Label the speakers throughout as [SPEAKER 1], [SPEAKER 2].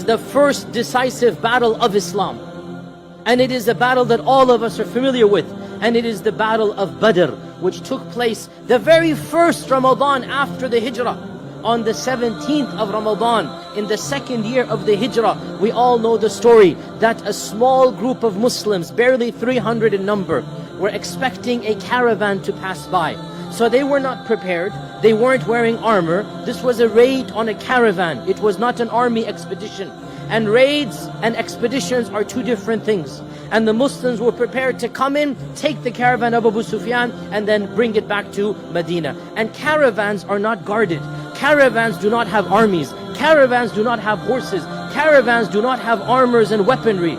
[SPEAKER 1] the first decisive battle of Islam. And it is a battle that all of us are familiar with. And it is the battle of Badr, which took place the very first Ramadan after the Hijrah. On the 17th of Ramadan, in the second year of the Hijrah, we all know the story that a small group of Muslims, barely 300 in number, were expecting a caravan to pass by. So they were not prepared, they weren't wearing armor. This was a raid on a caravan. It was not an army expedition. And raids and expeditions are two different things. And the Muslims were prepared to come in, take the caravan of Abu Sufyan, and then bring it back to Medina. And caravans are not guarded. Caravans do not have armies. Caravans do not have horses. Caravans do not have armors and weaponry.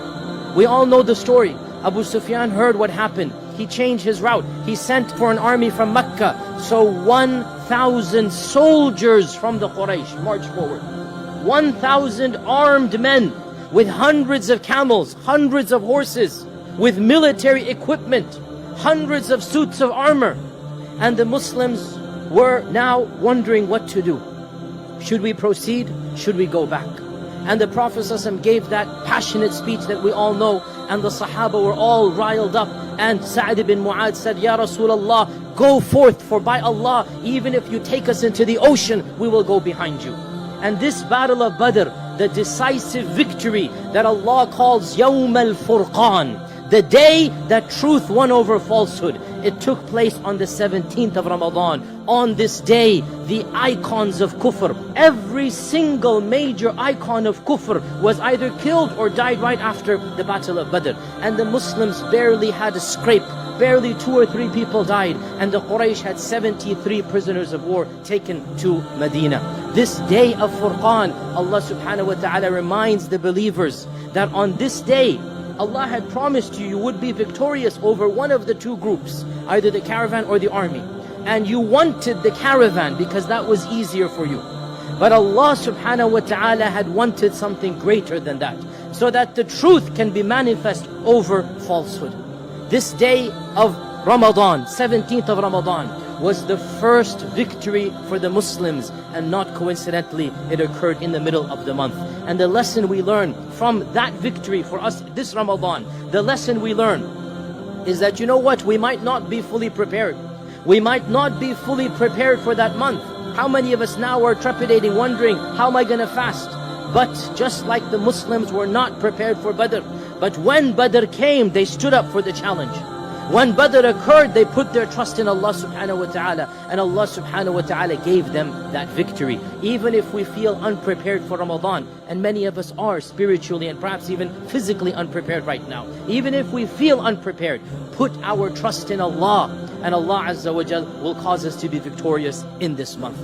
[SPEAKER 1] We all know the story. Abu Sufyan heard what happened. He changed his route. He sent for an army from Mecca. So 1,000 soldiers from the Quraysh marched forward. 1,000 armed men with hundreds of camels, hundreds of horses, with military equipment, hundreds of suits of armor. And the Muslims were now wondering what to do. Should we proceed? Should we go back? And the Prophet ﷺ gave that passionate speech that we all know, and the Sahaba were all riled up. And Sa'd ibn Mu'adh said, Ya Rasulullah, go forth, for by Allah, even if you take us into the ocean, we will go behind you. And this battle of Badr, the decisive victory that Allah calls Yawm al-Furqan, the day that truth won over falsehood, it took place on the 17th of Ramadan. On this day, the icons of kufr, every single major icon of kufr was either killed or died right after the battle of Badr. And the Muslims barely had a scrape. Barely 2 or 3 people died, and the Quraysh had 73 prisoners of war taken to Medina. This day of Furqan, Allah subhanahu wa ta'ala reminds the believers that on this day, Allah had promised you would be victorious over one of the two groups, either the caravan or the army. And you wanted the caravan because that was easier for you. But Allah subhanahu wa ta'ala had wanted something greater than that, so that the truth can be manifest over falsehood. This day of Ramadan, 17th of Ramadan, was the first victory for the Muslims, and not coincidentally, it occurred in the middle of the month. And the lesson we learn from that victory for us this Ramadan, the lesson we learn is that, you know what, we might not be fully prepared. We might not be fully prepared for that month. How many of us now are trepidating, wondering, how am I going to fast? But just like the Muslims were not prepared for Badr, but when Badr came, they stood up for the challenge. When Badr occurred, they put their trust in Allah subhanahu wa ta'ala, and Allah subhanahu wa ta'ala gave them that victory. Even if we feel unprepared for Ramadan, and many of us are spiritually and perhaps even physically unprepared right now, even if we feel unprepared, put our trust in Allah, and Allah Azza wa Jal will cause us to be victorious in this month.